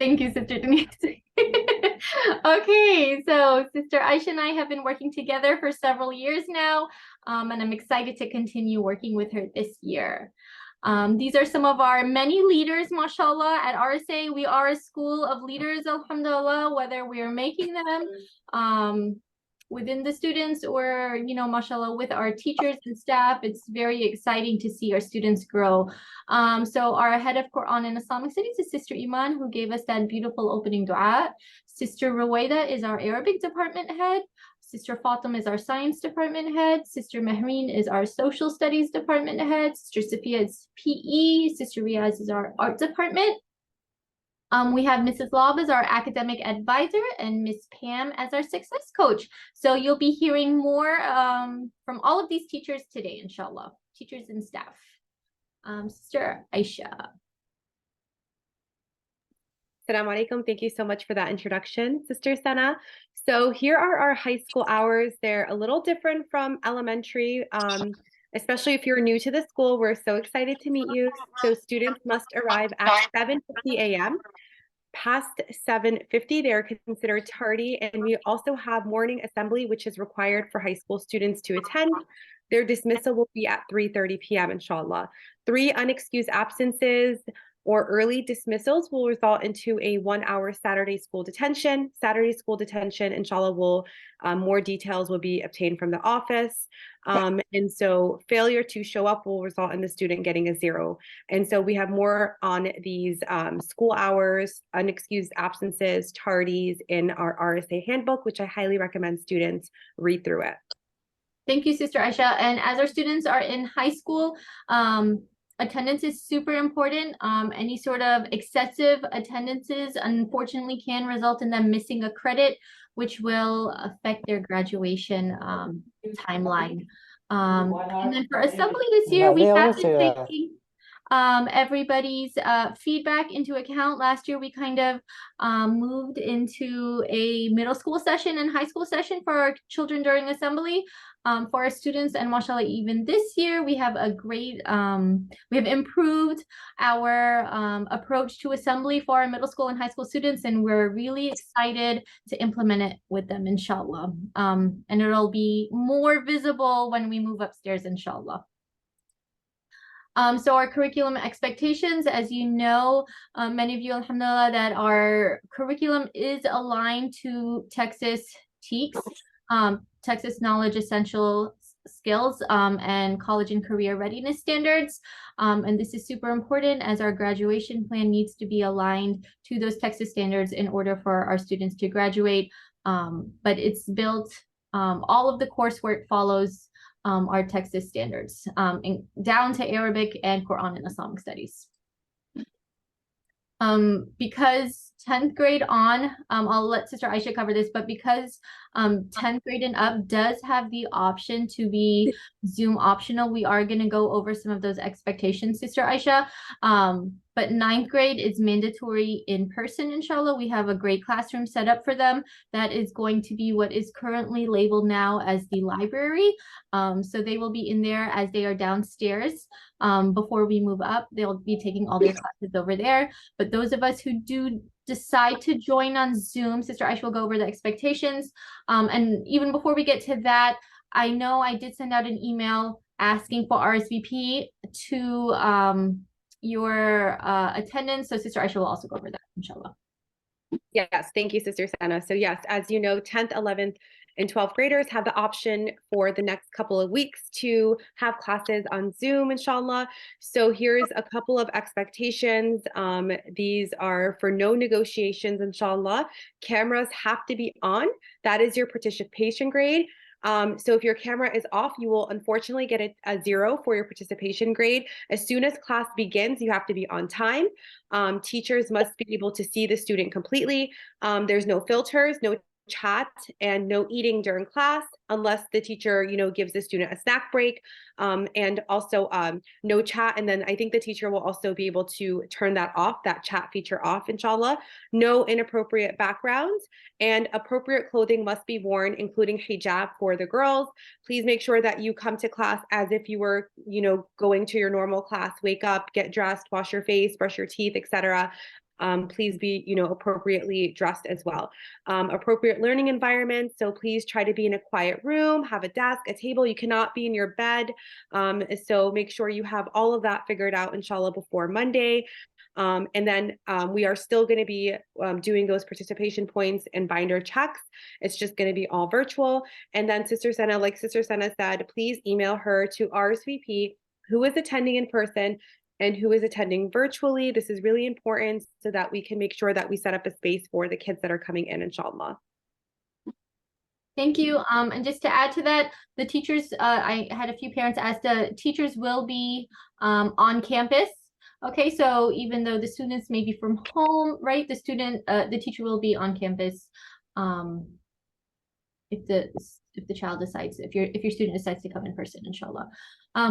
Thank you, Sister Denise. Okay, so Sister Aisha and I have been working together for several years now, and I'm excited to continue working with her this year. These are some of our many leaders, mashallah, at RSA. We are a school of leaders, alhamdulillah, whether we are making them within the students or, mashallah, with our teachers and staff. It's very exciting to see our students grow. So our head of Quran and Islamic Studies is Sister Iman, who gave us that beautiful opening dua. Sister Ruwaida is our Arabic department head. Sister Fatima is our science department head. Sister Mehreen is our social studies department head. Sister Sophia is PE. Sister Riaz is our art department. We have Mrs. Love as our academic advisor and Miss Pam as our success coach. So you'll be hearing more from all of these teachers today, inshallah, teachers and staff. Sister Aisha. Assalamu alaikum. Thank you so much for that introduction, Sister Sana. So here are our high school hours. They're a little different from elementary, especially if you're new to the school. We're so excited to meet you. So students must arrive at 7:50 a.m. Past 7:50, they're considered tardy. And we also have morning assembly, which is required for high school students to attend. Their dismissal will be at 3:30 p.m., inshallah. 3 unexcused absences or early dismissals will result into a 1-hour Saturday school detention. Saturday school detention, inshallah, more details will be obtained from the office. And so failure to show up will result in the student getting a 0. And so we have more on these school hours, unexcused absences, tardies in our RSA handbook, which I highly recommend students read through it. Thank you, Sister Aisha. And as our students are in high school, attendance is super important. Any sort of excessive attendances, unfortunately, can result in them missing a credit, which will affect their graduation timeline. And then for assembly this year, we have been taking everybody's feedback into account. Last year, we kind of moved into a middle school session and high school session for our children during assembly. For our students, and mashallah, even this year we have a great we have improved our approach to assembly for our middle school and high school students, and we're really excited to implement it with them, inshallah. And it'll be more visible when we move upstairs, inshallah. So our curriculum expectations, as you know, many of you, alhamdulillah, that our curriculum is aligned to Texas TEKS, Texas Knowledge Essential Skills, and College and Career Readiness standards. And this is super important as our graduation plan needs to be aligned to those Texas standards in order for our students to graduate. But it's built, all of the coursework follows our Texas standards, down to Arabic and Quran and Islamic studies. Because 10th grade on, I'll let Sister Aisha cover this, but because 10th grade and up does have the option to be Zoom optional, we are going to go over some of those expectations, Sister Aisha. But 9th grade is mandatory in person, inshallah. We have a great classroom set up for them. That is going to be what is currently labeled now as the library. So they will be in there as they are downstairs. Before we move up, they'll be taking all their classes over there. But those of us who do decide to join on Zoom, Sister Aisha will go over the expectations. And even before we get to that, I know I did send out an email asking for RSVP to your attendance. So Sister Aisha will also go over that, inshallah. Yes, thank you, Sister Sana. So yes, as you know, 10th, 11th, and 12th graders have the option for the next couple of weeks to have classes on Zoom, inshallah. So here's a couple of expectations. These are for no negotiations, inshallah. Cameras have to be on. That is your participation grade. So if your camera is off, you will unfortunately get a 0 for your participation grade. As soon as class begins, you have to be on time. Teachers must be able to see the student completely. There's no filters, no chat, and no eating during class unless the teacher, gives the student a snack break, and also no chat. And then I think the teacher will also be able to turn that off, that chat feature off, inshallah. No inappropriate backgrounds, and appropriate clothing must be worn, including hijab for the girls. Please make sure that you come to class as if you were, going to your normal class. Wake up, get dressed, wash your face, brush your teeth, etc. please be, appropriately dressed as well. Appropriate learning environments. So please try to be in a quiet room, have a desk, a table. You cannot be in your bed. So make sure you have all of that figured out, inshallah, before Monday. And then we are still going to be doing those participation points and binder checks. It's just going to be all virtual. And then Sister Senna, like Sister Senna said, please email her to RSVP who is attending in person and who is attending virtually. This is really important so that we can make sure that we set up a space for the kids that are coming in, inshallah. Thank you. And just to add to that, the teachers, I had a few parents ask, the teachers will be on campus. Okay, so even though the students may be from home, right, the teacher will be on campus if the child decides, if your student decides to come in person, inshallah.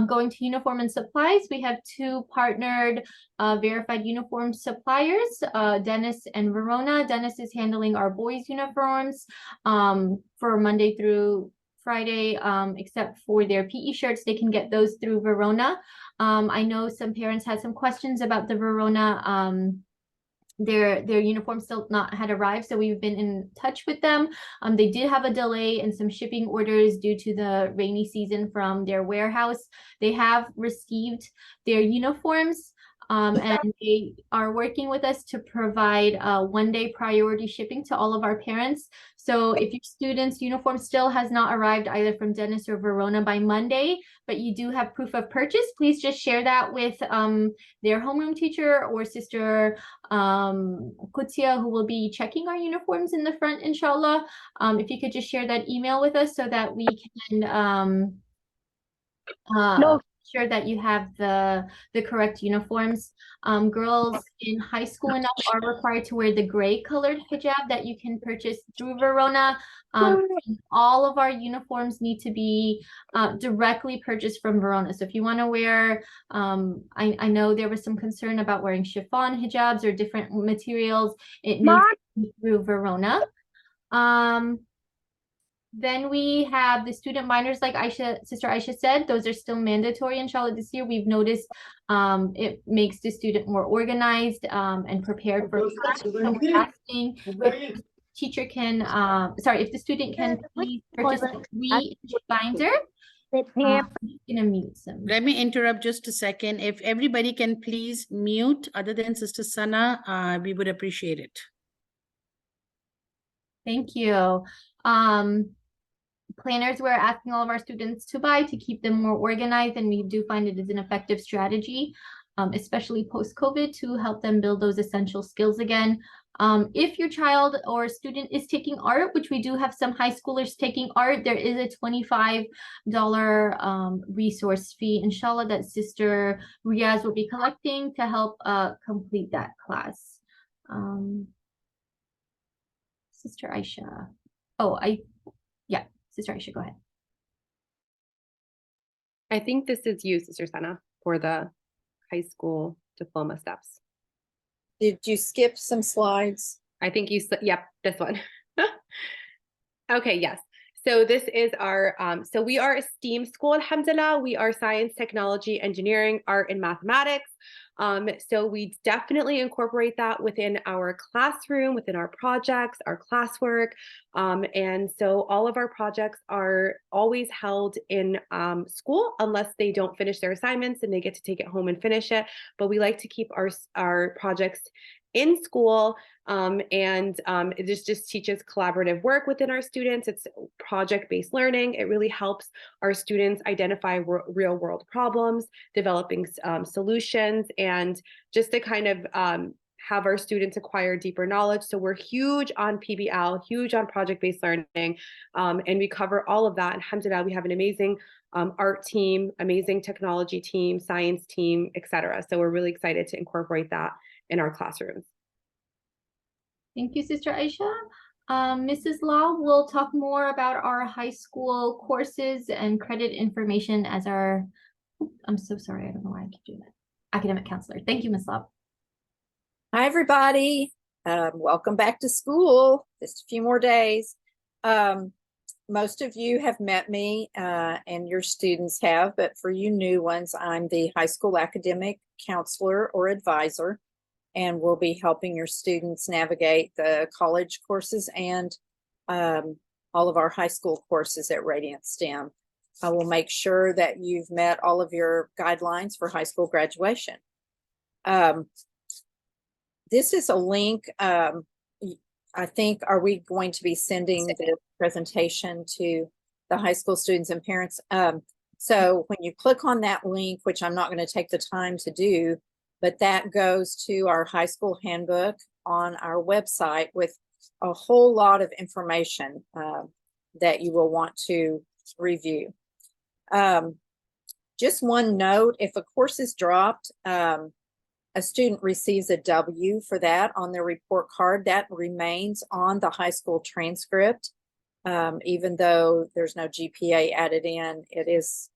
Going to uniform and supplies, we have 2 partnered verified uniform suppliers, Dennis and Verona. Dennis is handling our boys' uniforms for Monday through Friday, except for their PE shirts. They can get those through Verona. I know some parents had some questions about the Verona. Their uniform still not had arrived, so we've been in touch with them. They did have a delay in some shipping orders due to the rainy season from their warehouse. They have received their uniforms, and they are working with us to provide 1-day priority shipping to all of our parents. So if your student's uniform still has not arrived either from Dennis or Verona by Monday, but you do have proof of purchase, please just share that with their homeroom teacher or Sister Kutia, who will be checking our uniforms in the front, inshallah. If you could just share that email with us so that we can sure that you have the correct uniforms. Girls in high school and up are required to wear the gray colored hijab that you can purchase through Verona. All of our uniforms need to be directly purchased from Verona. So if you want to wear, I know there was some concern about wearing chiffon hijabs or different materials. It needs to be through Verona. Then we have the student binders, like Sister Aisha said, those are still mandatory, inshallah, this year. We've noticed it makes the student more organized and prepared for class. So we're asking if the teacher can, if the student can please purchase a 3-inch binder. I'm gonna mute some. Let me interrupt just a second. If everybody can please mute other than Sister Sana, we would appreciate it. Thank you. Planners we're asking all of our students to buy to keep them more organized, and we do find it is an effective strategy, especially post-COVID, to help them build those essential skills again. If your child or student is taking art, which we do have some high schoolers taking art, there is a $25 resource fee, inshallah, that Sister Riaz will be collecting to help complete that class. Sister Aisha. Sister Aisha, go ahead. I think this is you, Sister Senna, for the high school diploma steps. Did you skip some slides? I think you, yep, this one. Okay, yes. So this is our, so we are a STEAM school, alhamdulillah. We are science, technology, engineering, art, and mathematics. So we definitely incorporate that within our classroom, within our projects, our classwork. And so all of our projects are always held in school unless they don't finish their assignments and they get to take it home and finish it. But we like to keep our projects in school, and it just teaches collaborative work within our students. It's project-based learning. It really helps our students identify real world problems, developing solutions, and just to kind of have our students acquire deeper knowledge. So we're huge on PBL, huge on project-based learning, and we cover all of that. Alhamdulillah, we have an amazing art team, amazing technology team, science team, etc. So we're really excited to incorporate that in our classrooms. Thank you, Sister Aisha. Mrs. Lau will talk more about our high school courses and credit information as our, I'm so sorry, I don't know why I keep doing that, academic counselor. Thank you, Ms. Lau. Hi, everybody. Welcome back to school. Just a few more days. Most of you have met me and your students have, but for you new ones, I'm the high school academic counselor or advisor. and we'll be helping your students navigate the college courses and all of our high school courses at Radiant STEM. I will make sure that you've met all of your guidelines for high school graduation. This is a link. I think, are we going to be sending the presentation to the high school students and parents? So when you click on that link, which I'm not going to take the time to do, but that goes to our high school handbook on our website with a whole lot of information that you will want to review. Just one note, if a course is dropped, a student receives a W for that on their report card. That remains on the high school transcript. Even though there's no GPA added in, it is,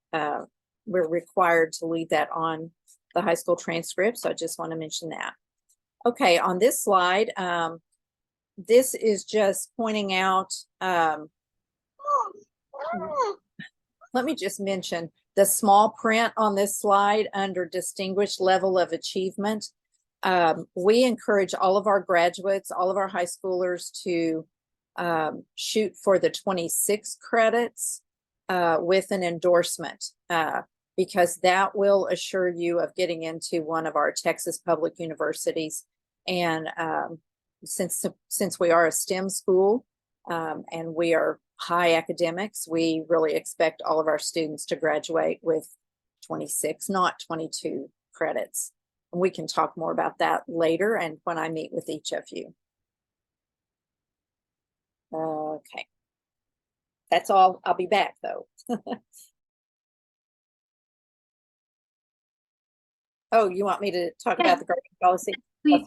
we're required to leave that on the high school transcript. So I just want to mention that. Okay, on this slide, this is just pointing out, let me just mention the small print on this slide under distinguished level of achievement. We encourage all of our graduates, all of our high schoolers to shoot for the 26 credits with an endorsement, because that will assure you of getting into one of our Texas public universities. And since we are a STEM school and we are high academics, we really expect all of our students to graduate with 26, not 22 credits. And we can talk more about that later and when I meet with each of you. Okay, that's all. I'll be back though. Oh, you want me to talk about the grading policy? Please.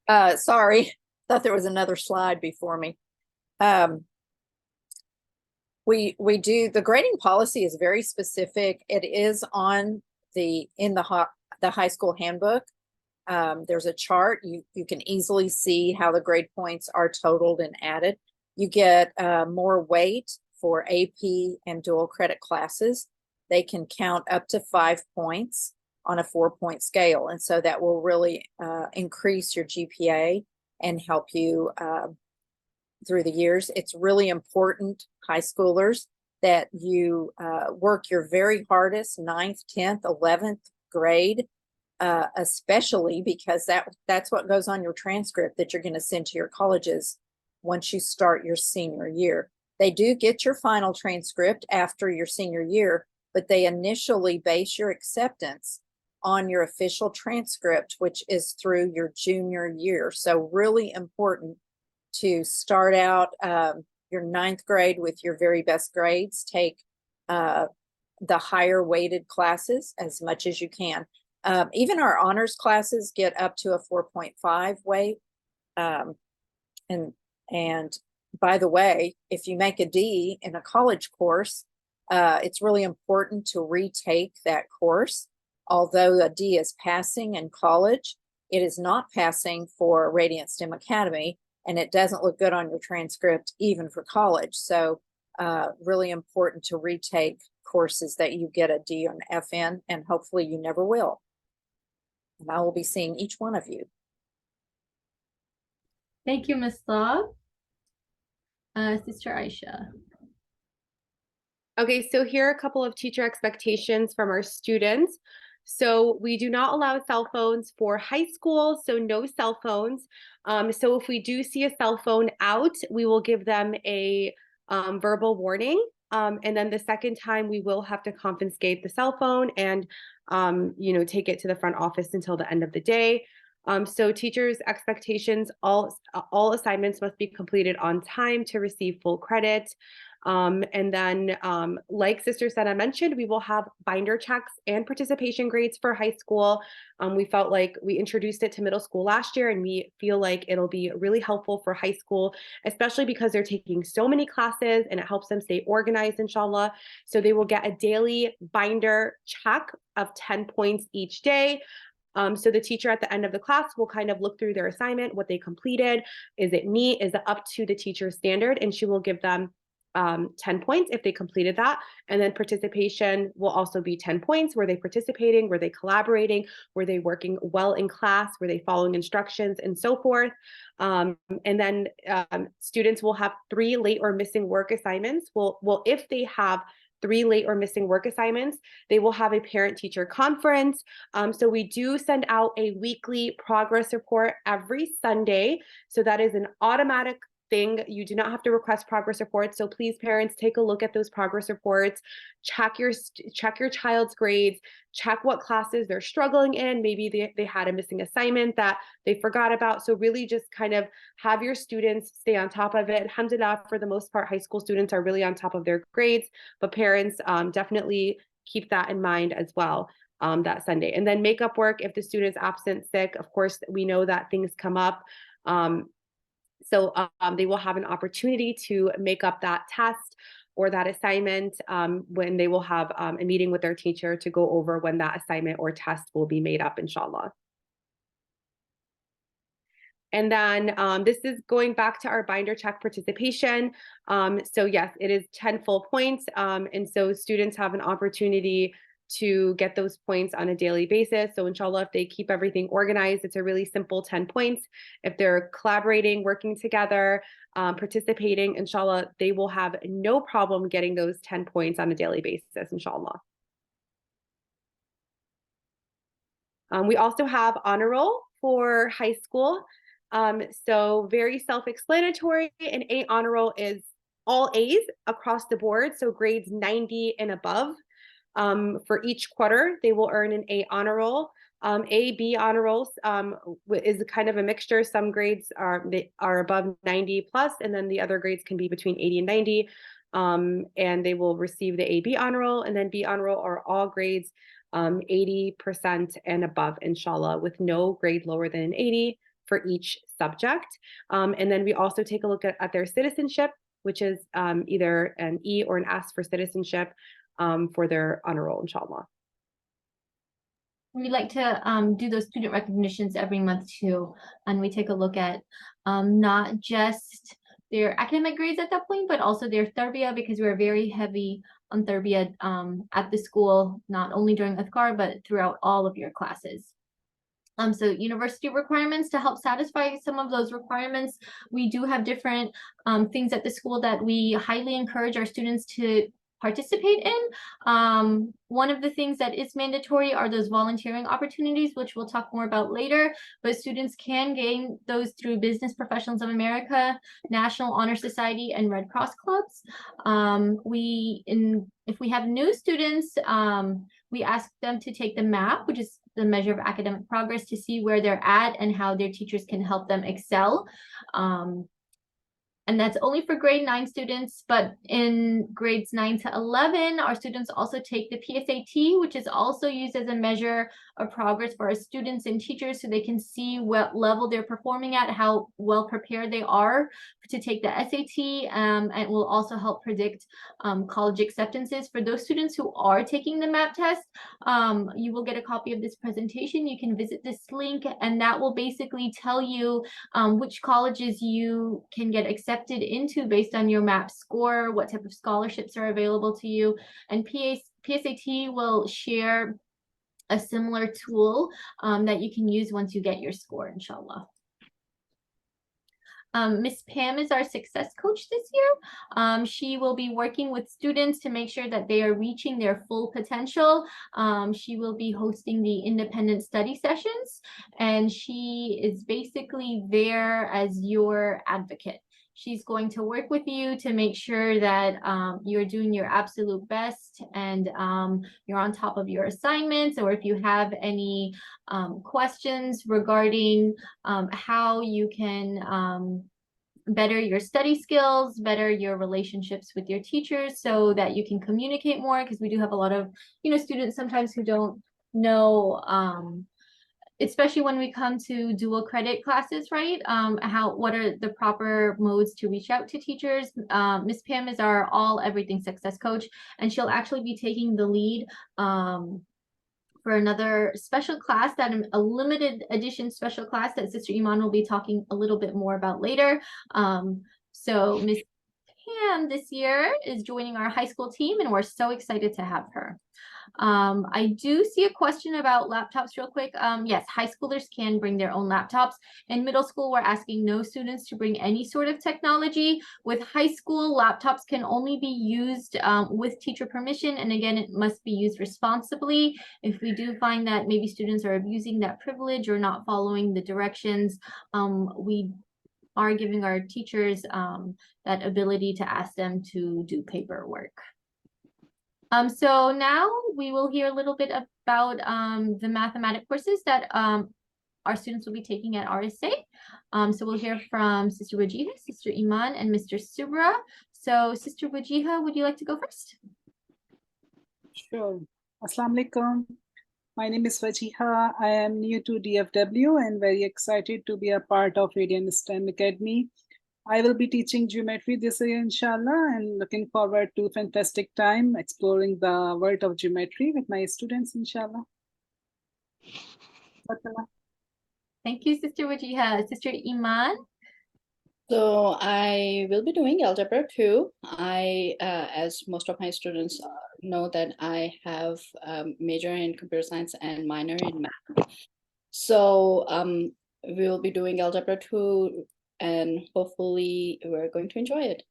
Okay. Sorry, thought there was another slide before me. We do, the grading policy is very specific. It is on the high school handbook. There's a chart. You can easily see how the grade points are totaled and added. You get more weight for AP and dual credit classes. They can count up to 5 points on a 4-point scale. And so that will really increase your GPA and help you through the years. It's really important, high schoolers, that you work your very hardest 9th, 10th, 11th grade, especially because that's what goes on your transcript that you're going to send to your colleges once you start your senior year. They do get your final transcript after your senior year, but they initially base your acceptance on your official transcript, which is through your junior year. So really important to start out your 9th grade with your very best grades. Take the higher weighted classes as much as you can. Even our honors classes get up to a 4.5 weight. And by the way, if you make a D in a college course, it's really important to retake that course. Although a D is passing in college, it is not passing for Radiant STEM Academy, and it doesn't look good on your transcript even for college. So really important to retake courses that you get a D or an F in, and hopefully you never will. And I will be seeing each one of you. Thank you, Ms. Love. Sister Aisha. Okay, so here are a couple of teacher expectations from our students. So we do not allow cell phones for high school, so no cell phones. So if we do see a cell phone out, we will give them a verbal warning. And then the second time we will have to confiscate the cell phone and, take it to the front office until the end of the day. So teachers' expectations, all assignments must be completed on time to receive full credit. And then, like Sister Senna mentioned, we will have binder checks and participation grades for high school. We felt like we introduced it to middle school last year, and we feel like it'll be really helpful for high school, especially because they're taking so many classes and it helps them stay organized, inshallah. So they will get a daily binder check of 10 points each day. So the teacher at the end of the class will kind of look through their assignment, what they completed. Is it neat? Is it up to the teacher's standard? And she will give them 10 points if they completed that. And then participation will also be 10 points. Were they participating? Were they collaborating? Were they working well in class? Were they following instructions and so forth? And then students will have 3 late or missing work assignments. Well, if they have 3 late or missing work assignments, they will have a parent-teacher conference. So we do send out a weekly progress report every Sunday. So that is an automatic thing. You do not have to request progress reports. So please, parents, take a look at those progress reports, check your child's grades, check what classes they're struggling in. Maybe they had a missing assignment that they forgot about. So really just kind of have your students stay on top of it. Alhamdulillah, for the most part, high school students are really on top of their grades, but parents definitely keep that in mind as well that Sunday. And then makeup work, if the student is absent, sick, of course, we know that things come up. So they will have an opportunity to make up that test or that assignment when they will have a meeting with their teacher to go over when that assignment or test will be made up, inshallah. And then this is going back to our binder check participation. So yes, it is 10 full points. And so students have an opportunity to get those points on a daily basis. So inshallah, if they keep everything organized, it's a really simple 10 points. If they're collaborating, working together, participating, inshallah, they will have no problem getting those 10 points on a daily basis, inshallah. We also have honor roll for high school. So very self-explanatory. An A honor roll is all A's across the board. So grades 90 and above. For each quarter, they will earn an A honor roll. A, B honor rolls is kind of a mixture. Some grades are above 90 plus, and then the other grades can be between 80 and 90. And they will receive the A, B honor roll, and then B honor roll are all grades 80% and above, inshallah, with no grade lower than an 80 for each subject. And then we also take a look at their citizenship, which is either an E or an S for citizenship. For their honor roll, inshallah. We like to do those student recognitions every month too, and we take a look at not just their academic grades at that point, but also their tarbiyah, because we're very heavy on tarbiyah at the school, not only during Adhkar, but throughout all of your classes. So university requirements, to help satisfy some of those requirements, we do have different things at the school that we highly encourage our students to participate in. One of the things that is mandatory are those volunteering opportunities, which we'll talk more about later, but students can gain those through Business Professionals of America, National Honor Society, and Red Cross clubs. If we have new students, we ask them to take the MAP, which is the measure of academic progress, to see where they're at and how their teachers can help them excel. And that's only for grade 9 students, but in grades 9 to 11, our students also take the PSAT, which is also used as a measure of progress for our students and teachers, so they can see what level they're performing at, how well prepared they are to take the SAT, and it will also help predict college acceptances. For those students who are taking the MAP test, you will get a copy of this presentation. You can visit this link, and that will basically tell you which colleges you can get accepted into based on your MAP score, what type of scholarships are available to you, and PSAT will share a similar tool that you can use once you get your score, inshallah. Miss Pam is our success coach this year. She will be working with students to make sure that they are reaching their full potential. She will be hosting the independent study sessions, and she is basically there as your advocate. She's going to work with you to make sure that you're doing your absolute best and you're on top of your assignments, or if you have any questions regarding how you can better your study skills, better your relationships with your teachers so that you can communicate more, because we do have a lot of students sometimes who don't know especially when we come to dual credit classes, right? What are the proper modes to reach out to teachers? Miss Pam is our everything success coach, and she'll actually be taking the lead for another special class, a limited edition special class that Sister Iman will be talking a little bit more about later. So Miss Pam this year is joining our high school team, and we're so excited to have her. I do see a question about laptops real quick. Yes, high schoolers can bring their own laptops. In middle school, we're asking no students to bring any sort of technology. With high school, laptops can only be used with teacher permission. And again, it must be used responsibly. If we do find that maybe students are abusing that privilege or not following the directions, we are giving our teachers that ability to ask them to do paperwork. So now we will hear a little bit about the mathematics courses that our students will be taking at RSA. So we'll hear from Sister Wajiha, Sister Iman, and Mr. Subra. So Sister Wajiha, would you like to go first? Sure. Assalamu alaikum. My name is Fatima. I am new to DFW and very excited to be a part of Radiant STEM Academy. I will be teaching geometry this year, inshallah, and looking forward to a fantastic time exploring the world of geometry with my students, inshallah. Fatima. Thank you, Sister Wajiha. Sister Iman? So I will be doing Algebra 2. As most of my students know that I have a major in computer science and minor in math. So we will be doing Algebra 2 and hopefully we're going to enjoy it.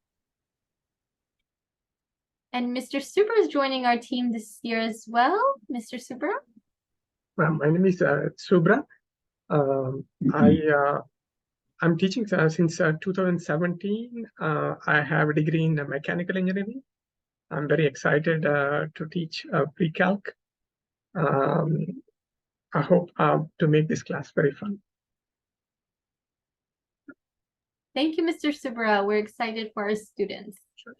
And Mr. Subra is joining our team this year as well. Mr. Subra? My name is Subra. I'm teaching since 2017. I have a degree in mechanical engineering. I'm very excited to teach pre-calc. I hope to make this class very fun. Thank you, Mr. Subra. We're excited for our students. Sure.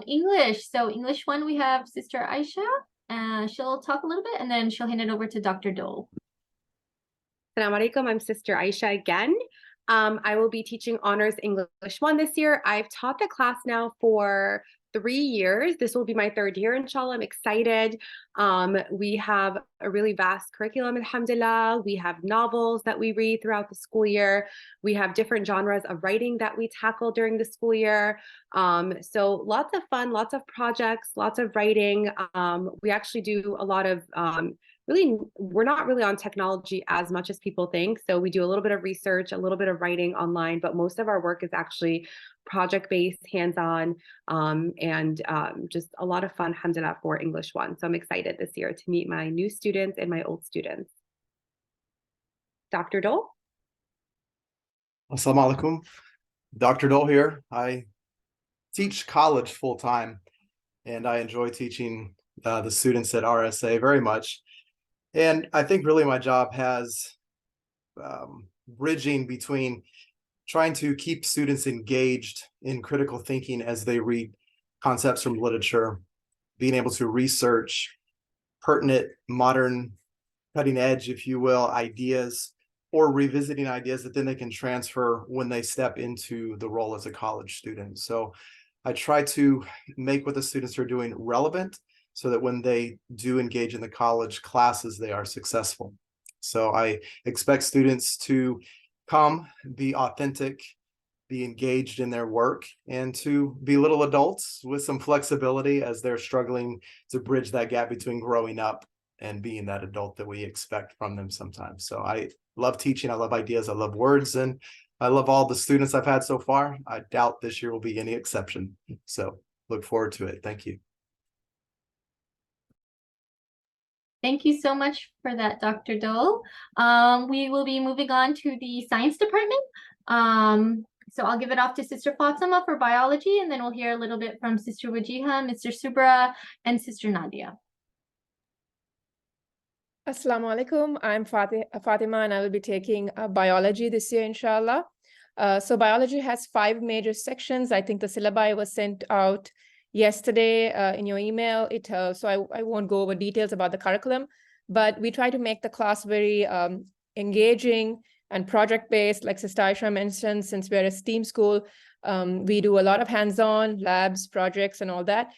English. So English 1, we have Sister Aisha. She'll talk a little bit and then she'll hand it over to Dr. Dole. Assalamu alaikum. I'm Sister Aisha again. I will be teaching Honors English 1 this year. I've taught the class now for 3 years. This will be my 3rd year, inshallah. I'm excited. We have a really vast curriculum, alhamdulillah. We have novels that we read throughout the school year. We have different genres of writing that we tackle during the school year. So lots of fun, lots of projects, lots of writing. We actually do a lot of we're not really on technology as much as people think. So we do a little bit of research, a little bit of writing online, but most of our work is actually project-based, hands-on, and just a lot of fun, alhamdulillah, for English 1. So I'm excited this year to meet my new students and my old students. Dr. Dole? Assalamu alaikum. Dr. Dole here. I teach college full-time, and I enjoy teaching the students at RSA very much. And I think really my job has bridging between trying to keep students engaged in critical thinking as they read concepts from literature, being able to research pertinent, modern, cutting edge, if you will, ideas, or revisiting ideas that then they can transfer when they step into the role as a college student. So I try to make what the students are doing relevant so that when they do engage in the college classes, they are successful. So I expect students to come, be authentic, be engaged in their work, and to be little adults with some flexibility as they're struggling to bridge that gap between growing up and being that adult that we expect from them sometimes. So I love teaching, I love ideas, I love words, and I love all the students I've had so far. I doubt this year will be any exception. So look forward to it. Thank you. Thank you so much for that, Dr. Dole. We will be moving on to the science department. So I'll give it off to Sister Fatima for biology, and then we'll hear a little bit from Sister Wajiha, Mr. Subra, and Sister Nadia. Assalamu alaikum. I'm Fatima, and I will be taking biology this year, inshallah. So biology has 5 major sections. I think the syllabi was sent out yesterday in your email. So I won't go over details about the curriculum, but we try to make the class very engaging and project-based, like Sister Aisha mentioned. Since we're a STEAM school, we do a lot of hands-on labs, projects, and all that.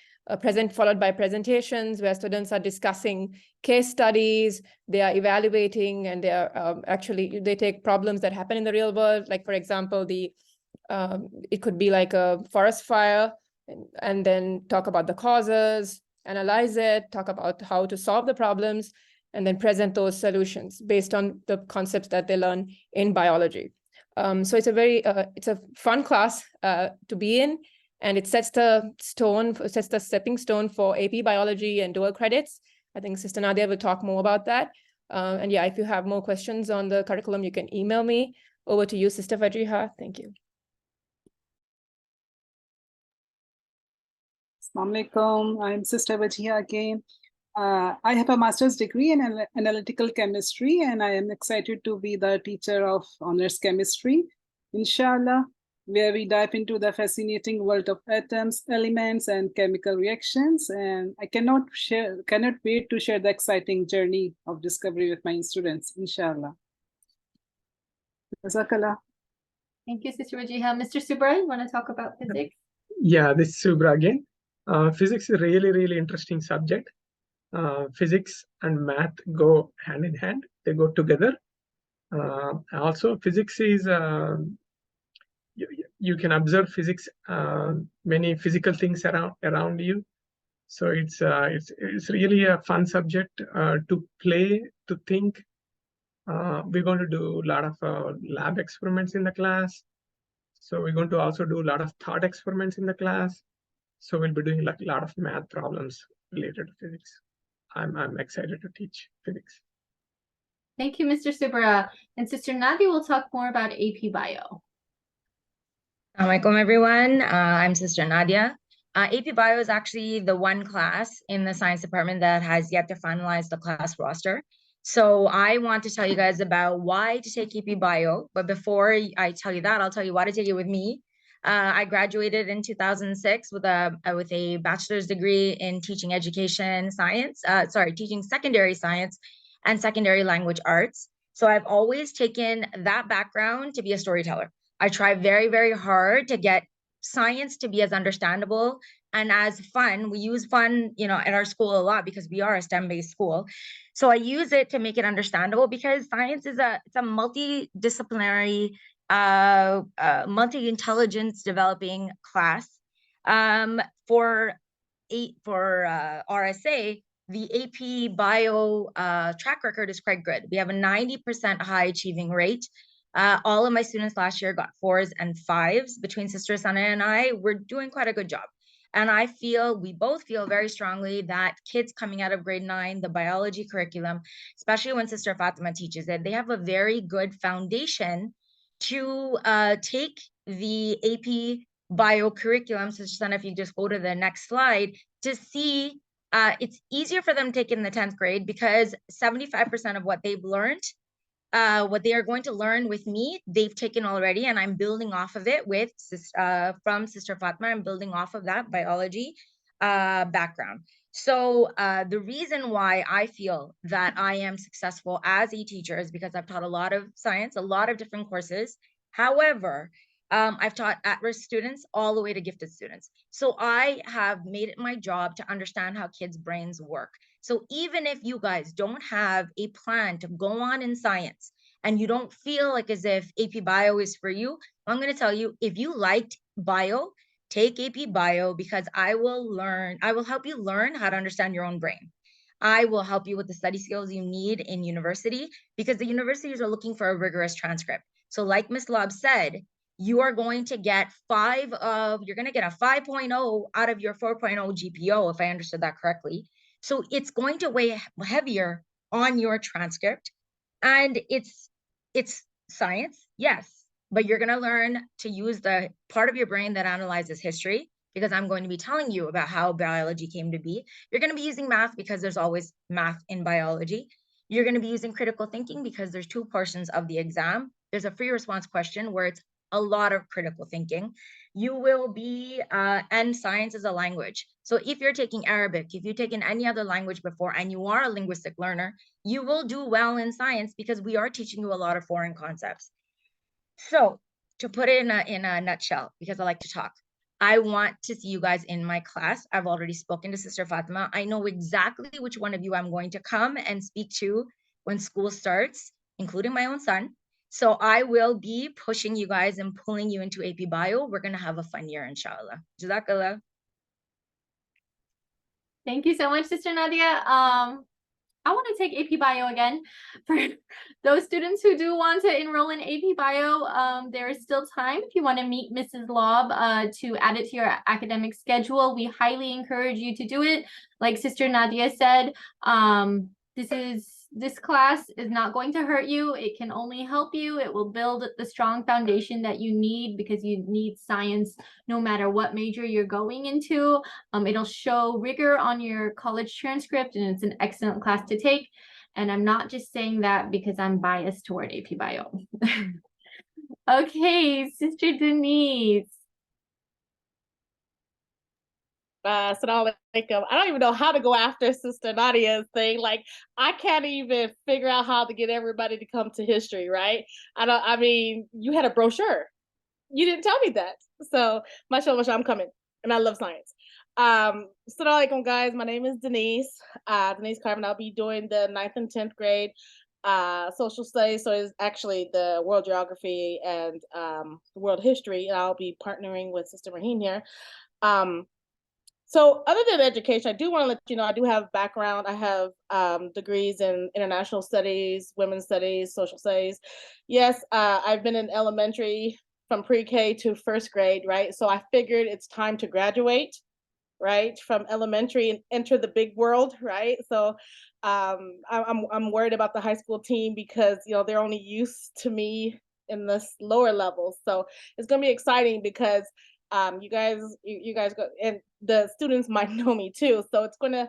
Followed by presentations where students are discussing case studies, they are evaluating, and they are they take problems that happen in the real world. Like, for example, the It could be like a forest fire, and then talk about the causes, analyze it, talk about how to solve the problems, and then present those solutions based on the concepts that they learn in biology. So it's a very, it's a fun class to be in, and it sets the stepping stone for AP Biology and dual credits. I think Sister Nadia will talk more about that. And yeah, if you have more questions on the curriculum, you can email me. Over to you, Sister Fajiha. Thank you. Assalamu alaikum. I'm Sister Wajiha again. I have a master's degree in analytical chemistry, and I am excited to be the teacher of honors chemistry, inshallah, where we dive into the fascinating world of atoms, elements, and chemical reactions. And I cannot wait to share the exciting journey of discovery with my students, inshallah. Jazakallah. Thank you, Sister Wajiha. Mr. Subra, you want to talk about physics? Yeah, this is Subra again. Physics is a really, really interesting subject. Physics and math go hand in hand. They go together. Also, physics is, you can observe physics, many physical things around you. So it's really a fun subject to play, to think. We're going to do a lot of lab experiments in the class. So we're going to also do a lot of thought experiments in the class. So we'll be doing like a lot of math problems related to physics. I'm excited to teach physics. Thank you, Mr. Subra. And Sister Nadia will talk more about AP Bio. Assalamualaikum everyone. I'm Sister Nadia. AP Bio is actually the one class in the science department that has yet to finalize the class roster. So I want to tell you guys about why to take AP Bio. But before I tell you that, I'll tell you why to take it with me. I graduated in 2006 with a bachelor's degree in teaching education science, teaching secondary science and secondary language arts. So I've always taken that background to be a storyteller. I try very, very hard to get science to be as understandable and as fun. We use fun, at our school a lot because we are a STEM-based school. So I use it to make it understandable because science is it's a multidisciplinary, multi-intelligence developing class. For RSA, the AP Bio track record is quite good. We have a 90% high achieving rate. All of my students last year got 4s and 5s. Between Sister Sana and I, we're doing quite a good job. And we both feel very strongly that kids coming out of grade 9, the biology curriculum, especially when Sister Fatima teaches it, they have a very good foundation to take the AP Bio curriculum. Sister Sana, if you just go to the next slide, to see it's easier for them to take in the 10th grade because 75% of what they've learned, what they are going to learn with me, they've taken already, and I'm building off of it from Sister Fatima. I'm building off of that biology background. So the reason why I feel that I am successful as a teacher is because I've taught a lot of science, a lot of different courses. However, I've taught at-risk students all the way to gifted students. So I have made it my job to understand how kids' brains work. So even if you guys don't have a plan to go on in science and you don't feel like as if AP Bio is for you, I'm going to tell you, if you liked bio, take AP Bio because I will help you learn how to understand your own brain. I will help you with the study skills you need in university because the universities are looking for a rigorous transcript. So like Ms. Lob said, you are going to get a 5.0 out of your 4.0 GPO, if I understood that correctly. So it's going to weigh heavier on your transcript. And it's science, yes, but you're going to learn to use the part of your brain that analyzes history, because I'm going to be telling you about how biology came to be. You're going to be using math because there's always math in biology. You're going to be using critical thinking because there's 2 portions of the exam. There's a free response question where it's a lot of critical thinking. You will be, and science is a language. So if you're taking Arabic, if you've taken any other language before and you are a linguistic learner, you will do well in science because we are teaching you a lot of foreign concepts. So to put it in a nutshell, because I like to talk, I want to see you guys in my class. I've already spoken to Sister Fatima. I know exactly which one of you I'm going to come and speak to when school starts, including my own son. So I will be pushing you guys and pulling you into AP Bio. We're going to have a fun year, inshallah. Jazakallah. Thank you so much, Sister Nadia. I want to take AP Bio again. For those students who do want to enroll in AP Bio, there is still time if you want to meet Mrs. Lob to add it to your academic schedule. We highly encourage you to do it. Like Sister Nadia said, this class is not going to hurt you. It can only help you. It will build the strong foundation that you need, because you need science no matter what major you're going into. It'll show rigor on your college transcript, and it's an excellent class to take. And I'm not just saying that because I'm biased toward AP Bio. Okay, Sister Denise. Assalamu alaikum. I don't even know how to go after Sister Nadia's thing. Like, I can't even figure out how to get everybody to come to history, right? I mean, you had a brochure. You didn't tell me that. So, mashallah, I'm coming. And I love science. Assalamu alaikum, guys. My name is Denise. Denise Carmen. I'll be doing the 9th and 10th grade social studies. So it's actually the world geography and world history. And I'll be partnering with Sister Raheen here. So other than education, I do want to let you know, I do have background. I have degrees in international studies, women's studies, social studies. Yes, I've been in elementary from pre-K to 1st grade, right? So I figured it's time to graduate, right, from elementary and enter the big world, right? So I'm worried about the high school team because, you know, they're only used to me in this lower levels. So it's going to be exciting because you guys go, and the students might know me too. So it's gonna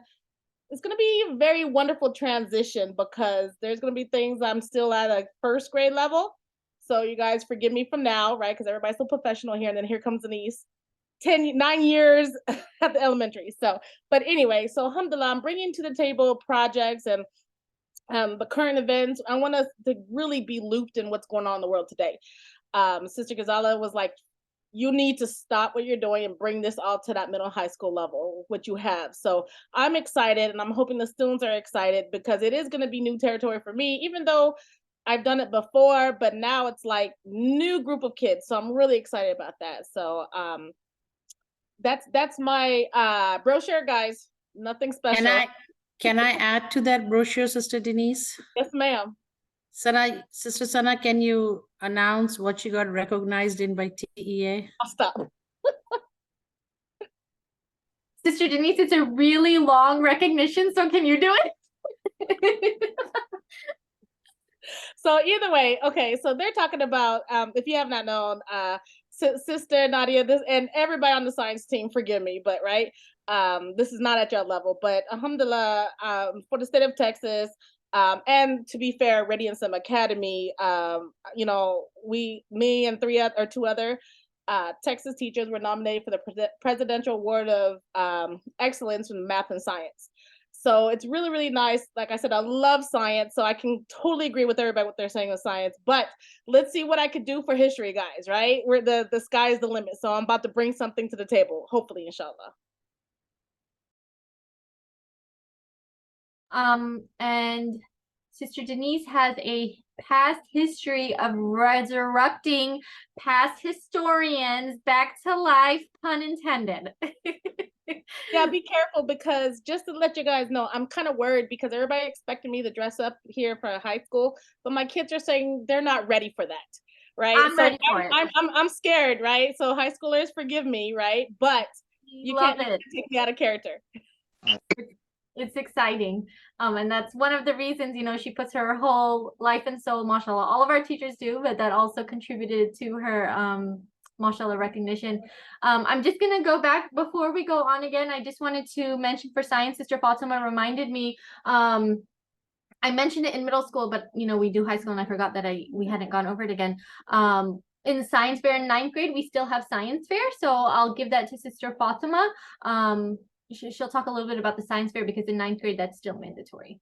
be a very wonderful transition because there's gonna be things I'm still at a 1st grade level. So you guys forgive me from now, right? Because everybody's so professional here, and then here comes Denise, 9 years at the elementary. So, but anyway, so alhamdulillah, I'm bringing to the table projects and the current events. I want us to really be looped in what's going on in the world today. Sister Ghazala was like, you need to stop what you're doing and bring this all to that middle high school level, what you have. So I'm excited, and I'm hoping the students are excited because it is going to be new territory for me, even though I've done it before, but now it's like new group of kids. So I'm really excited about that. So that's my brochure, guys. Nothing special. Can I add to that brochure, Sister Denise? Yes, ma'am. Sister Sana, can you announce what you got recognized in by TEA? I'll stop. Sister Denise, it's a really long recognition, so can you do it? So either way, okay, so they're talking about, if you have not known, Sister Nadia, this, and everybody on the science team, forgive me, but right, this is not at your level, but alhamdulillah, for the state of Texas, and to be fair, Radiant Sim Academy, you know, me and 2 other Texas teachers were nominated for the Presidential Award of Excellence in Math and Science. So it's really, really nice. Like I said, I love science, so I can totally agree with everybody what they're saying with science. But let's see what I could do for history, guys, right? Where the sky is the limit. So I'm about to bring something to the table, hopefully, inshallah. And Sister Denise has a past history of resurrecting past historians back to life, pun intended. Yeah, be careful, because just to let you guys know, I'm kind of worried because everybody expected me to dress up here for high school, but my kids are saying they're not ready for that, right? I'm scared, right? So high schoolers, forgive me, right? But you can't take me out of character. It's exciting. And that's one of the reasons, you know, she puts her whole life and soul, mashallah. All of our teachers do, but that also contributed to her mashallah recognition. I'm just gonna go back before we go on again. I just wanted to mention for science, Sister Fatima reminded me, I mentioned it in middle school, but you know, we do high school and I forgot that we hadn't gone over it again. In the science fair in 9th grade, we still have science fair. So I'll give that to Sister Fatima. She'll talk a little bit about the science fair because in 9th grade, that's still mandatory.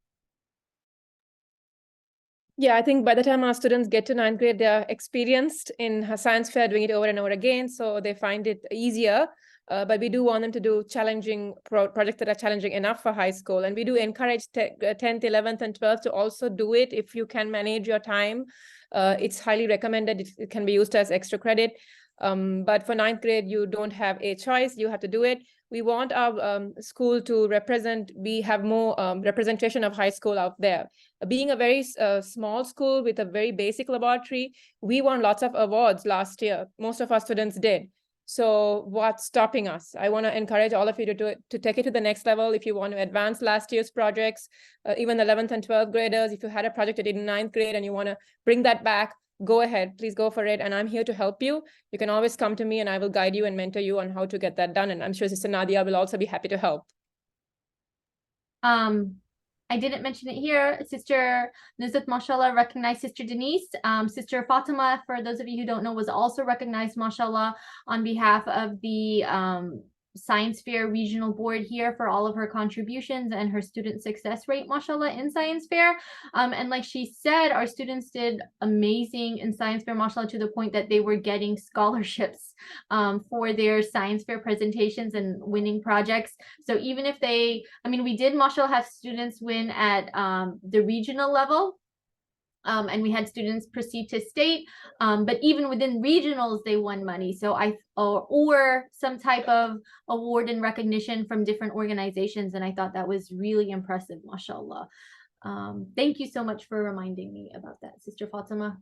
Yeah, I think by the time our students get to 9th grade, they're experienced in a science fair, doing it over and over again, so they find it easier. But we do want them to do challenging projects that are challenging enough for high school. And we do encourage 10th, 11th, and 12th to also do it if you can manage your time. It's highly recommended. It can be used as extra credit. But for 9th grade, you don't have a choice. You have to do it. We want our school to have more representation of high school out there. Being a very small school with a very basic laboratory, we won lots of awards last year. Most of our students did. So what's stopping us? I want to encourage all of you to take it to the next level. If you want to advance last year's projects, even 11th and 12th graders, if you had a project that did in 9th grade and you want to bring that back, go ahead, please go for it. And I'm here to help you. You can always come to me and I will guide you and mentor you on how to get that done. And I'm sure Sister Nadia will also be happy to help. I didn't mention it here. Sister Nuzhat, mashallah, recognized Sister Denise. Sister Fatima, for those of you who don't know, was also recognized, mashallah, on behalf of the Science Fair Regional Board here for all of her contributions and her student success rate, mashallah, in Science Fair. And like she said, our students did amazing in Science Fair, mashallah, to the point that they were getting scholarships for their Science Fair presentations and winning projects. So even if we did, mashallah, have students win at the regional level. And we had students proceed to state, but even within regionals, they won money. So or some type of award and recognition from different organizations. And I thought that was really impressive, mashallah. Thank you so much for reminding me about that, Sister Fatima.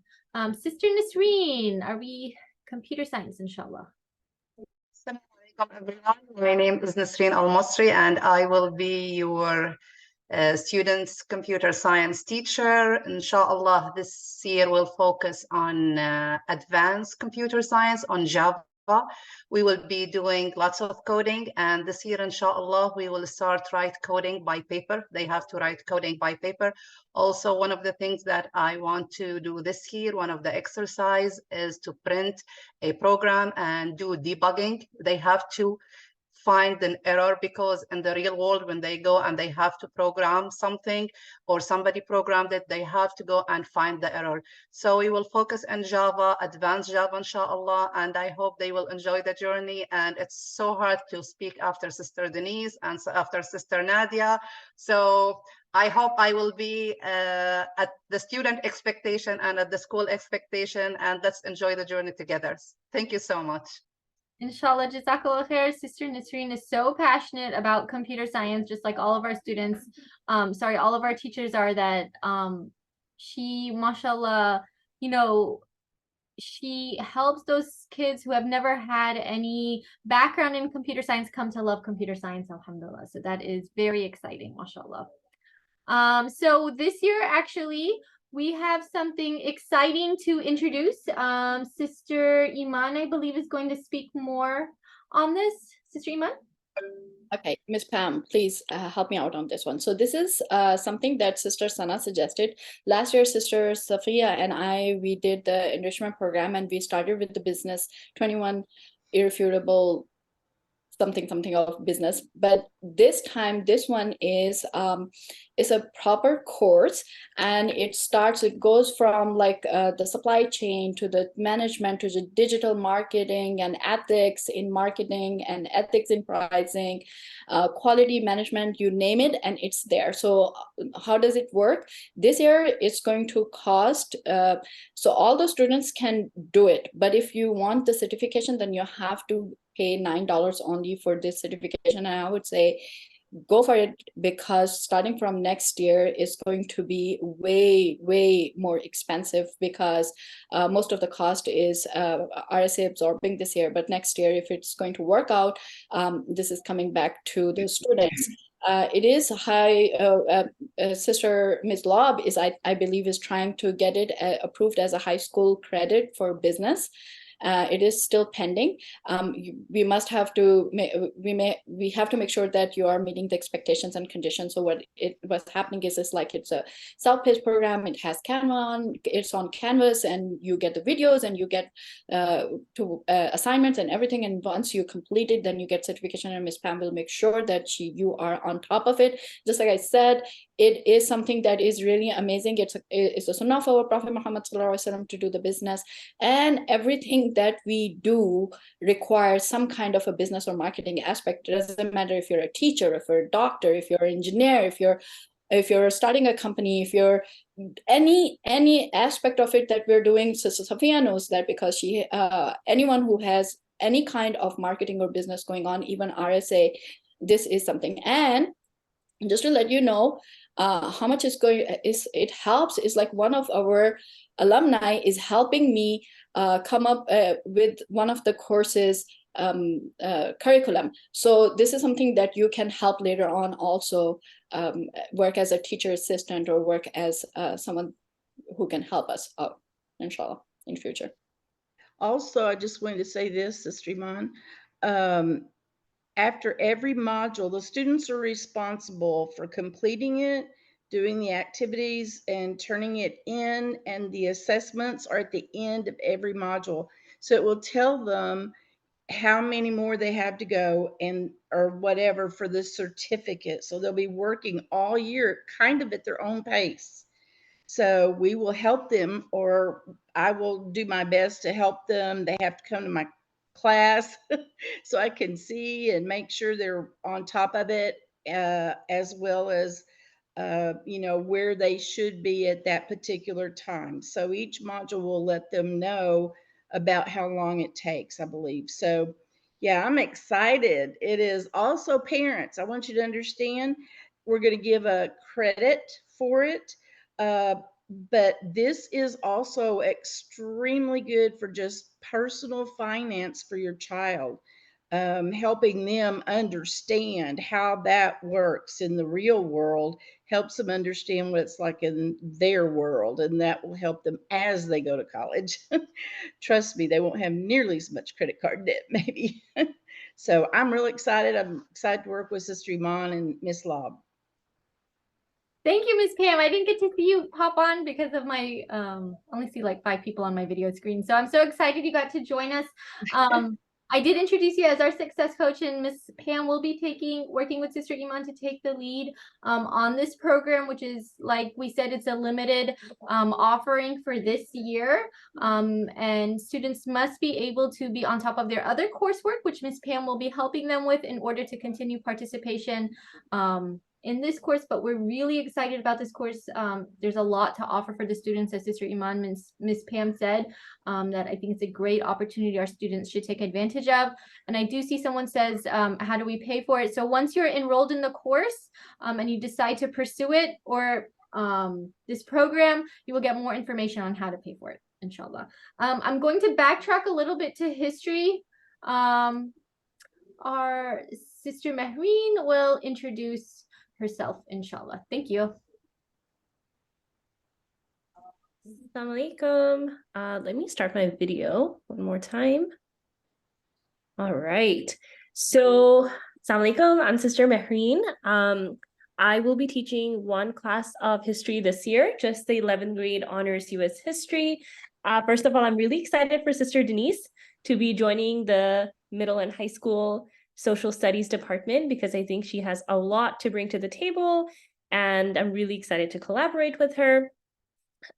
Sister Nisreen, are we computer science, inshallah? Assalamu alaikum, everyone. My name is Nisreen Al-Masri, and I will be your students computer science teacher. Inshallah, this year we'll focus on advanced computer science on Java. We will be doing lots of coding, and this year, inshallah, we will start write coding by paper. They have to write coding by paper. Also, one of the things that I want to do this year, one of the exercise is to print a program and do debugging. They have to find an error, because in the real world, when they go and they have to program something or somebody programmed it, they have to go and find the error. So we will focus on Java, advanced Java, inshallah, and I hope they will enjoy the journey. And it's so hard to speak after Sister Denise and after Sister Nadia. So I hope I will be at the student expectation and at the school expectation, and let's enjoy the journey together. Thank you so much. Inshallah, Jazakallah khair. Sister Nisreen is so passionate about computer science, just like all of our students. All of our teachers are, that she, mashallah, she helps those kids who have never had any background in computer science come to love computer science, alhamdulillah. So that is very exciting, mashallah. So this year, actually, we have something exciting to introduce. Sister Iman, I believe, is going to speak more on this. Sister Iman? Okay, Ms. Pam, please help me out on this one. So this is something that Sister Sana suggested. Last year, Sister Safiya and we did the enrichment program, and we started with the business 21 irrefutable something of business. But this time, this one is a proper course, and it goes from like the supply chain to the management to the digital marketing and ethics in marketing and ethics in pricing, quality management, you name it, and it's there. So how does it work? This year it's going to cost, so all the students can do it, but if you want the certification, then you have to pay $9 only for this certification. And I would say go for it, because starting from next year is going to be way more expensive, because most of the cost is RSA absorbing this year. But next year, if it's going to work out, this is coming back to the students. It is high. Sister Ms. Lob I believe is trying to get it approved as a high school credit for business. It is still pending. We have to make sure that you are meeting the expectations and conditions. So what's happening is like it's a self-paced program. It has it's on Canvas, and you get the videos, and you get assignments and everything. And once you complete it, then you get certification, and Ms. Pam will make sure that you are on top of it. Just like I said, it is something that is really amazing. It's a sunnah of our Prophet Muhammad ﷺ to do the business, and everything that we do requires some kind of a business or marketing aspect. It doesn't matter if you're a teacher, if you're a doctor, if you're an engineer, if you're if you're starting a company, if you're any aspect of it that we're doing, Sister Sophia knows that, because she anyone who has any kind of marketing or business going on, even RSA, this is something. And just to let you know how much it helps is like one of our alumni is helping me come up with one of the courses curriculum. So this is something that you can help later on also work as a teacher assistant or work as someone who can help us out, inshallah, in future. Also, I just wanted to say this, Sister Iman. After every module, the students are responsible for completing it, doing the activities and turning it in, and the assessments are at the end of every module. So it will tell them how many more they have to go and or whatever for the certificate. So they'll be working all year kind of at their own pace. So we will help them, or I will do my best to help them. They have to come to my class so I can see and make sure they're on top of it, as well as you know, where they should be at that particular time. So each module will let them know about how long it takes, I believe. So yeah, I'm excited. It is also parents. I want you to understand, we're going to give a credit for it. But this is also extremely good for just personal finance for your child, helping them understand how that works in the real world, helps them understand what it's like in their world, and that will help them as they go to college. Trust me, they won't have nearly as much credit card debt, maybe. So I'm really excited. I'm excited to work with Sister Iman and Miss Lob. Thank you, Ms. Pam. I didn't get to see you pop on because of my only see like 5 people on my video screen. So I'm so excited you got to join us. I did introduce you as our success coach, and Ms. Pam will be working with Sister Iman to take the lead on this program, which is, like we said, it's a limited offering for this year. And students must be able to be on top of their other coursework, which Ms. Pam will be helping them with in order to continue participation in this course. But we're really excited about this course. There's a lot to offer for the students, as Sister Iman, Ms. Pam said, that I think it's a great opportunity our students should take advantage of. And I do see someone says, how do we pay for it? So once you're enrolled in the course and you decide to pursue it, or this program, you will get more information on how to pay for it, inshallah. I'm going to backtrack a little bit to history. Our Sister Mehreen will introduce herself, inshallah. Thank you. Assalamu alaikum. Let me start my video one more time. All right. So, assalamu alaikum. I'm Sister Mehreen. I will be teaching one class of history this year, just the 11th grade honors US history. First of all, I'm really excited for Sister Denise to be joining the middle and high school social studies department, because I think she has a lot to bring to the table, and I'm really excited to collaborate with her.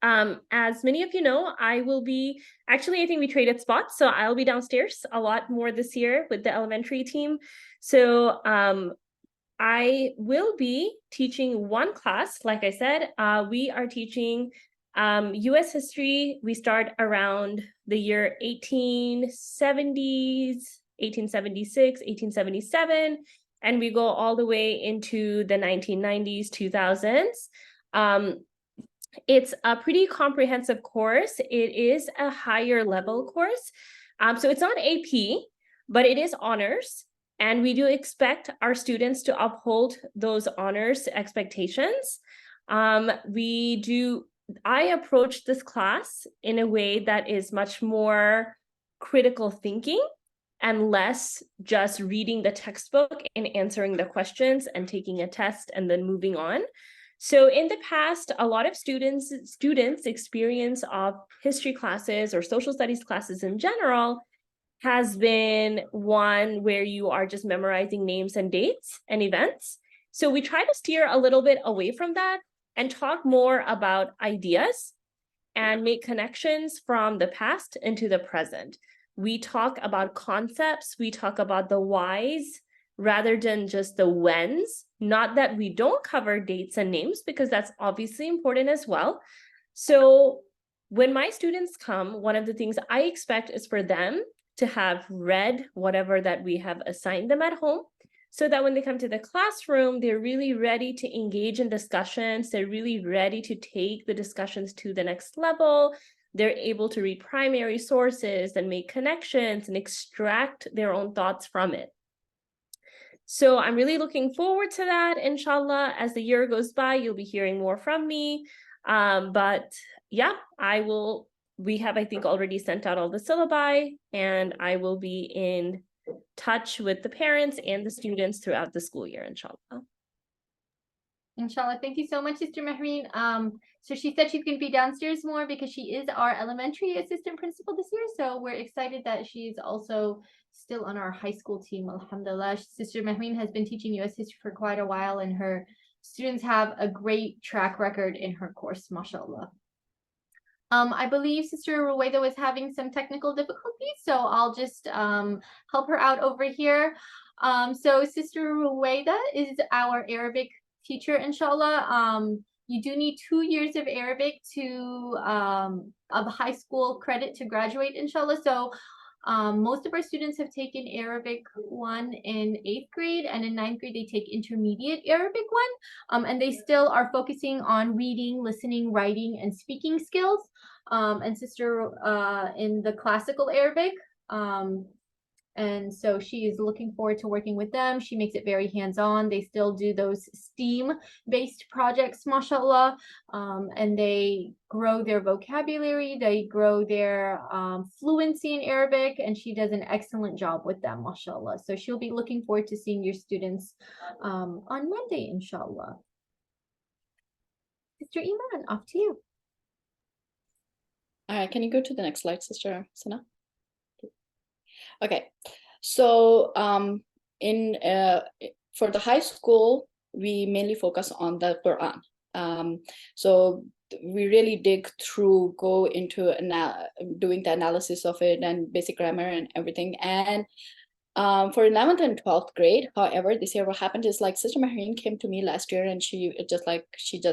As many of you know, I will be, actually, I think we traded spots, so I'll be downstairs a lot more this year with the elementary team. So I will be teaching one class. Like I said, we are teaching US history. We start around the year 1870s, 1876, 1877, and we go all the way into the 1990s, 2000s. It's a pretty comprehensive course. It is a higher level course. So it's not AP, but it is honors. And we do expect our students to uphold those honors expectations. I approach this class in a way that is much more critical thinking and less just reading the textbook and answering the questions and taking a test and then moving on. So in the past, a lot of students' experience of history classes or social studies classes in general has been one where you are just memorizing names and dates and events. So we try to steer a little bit away from that and talk more about ideas and make connections from the past into the present. We talk about concepts, we talk about the whys, rather than just the whens. Not that we don't cover dates and names, because that's obviously important as well. So when my students come, one of the things I expect is for them to have read whatever that we have assigned them at home, so that when they come to the classroom, they're really ready to engage in discussions. They're really ready to take the discussions to the next level. They're able to read primary sources and make connections and extract their own thoughts from it. So I'm really looking forward to that, inshallah. As the year goes by, you'll be hearing more from me. But yeah, we have, I think, already sent out all the syllabi, and I will be in touch with the parents and the students throughout the school year, inshallah. Inshallah. Thank you so much, Sister Mehreen. So she said she's going to be downstairs more because she is our elementary assistant principal this year. So we're excited that she's also still on our high school team. Alhamdulillah. Sister Mehreen has been teaching U.S. history for quite a while, and her students have a great track record in her course, mashallah. I believe Sister Ruwaida was having some technical difficulties, so I'll just help her out over here. So Sister Ruwaida is our Arabic teacher, inshallah. You do need 2 years of Arabic to of high school credit to graduate, inshallah. So most of our students have taken Arabic 1 in 8th grade, and in 9th grade they take intermediate Arabic 1, and they still are focusing on reading, listening, writing, and speaking skills. And Sister in the classical Arabic, and so she is looking forward to working with them. She makes it very hands-on. They still do those STEAM-based projects, mashallah, and they grow their vocabulary, they grow their fluency in Arabic, and she does an excellent job with them, mashallah. So she'll be looking forward to seeing your students on Monday, inshallah. Sister Iman, off to you. All right, can you go to the next slide, Sister Sana? Okay, so for the high school, we mainly focus on the Quran. So we really dig through, go into doing the analysis of it and basic grammar and everything. And for 11th and 12th grade, however, this year what happened is, like, Sister Mehreen came to me last year, and she just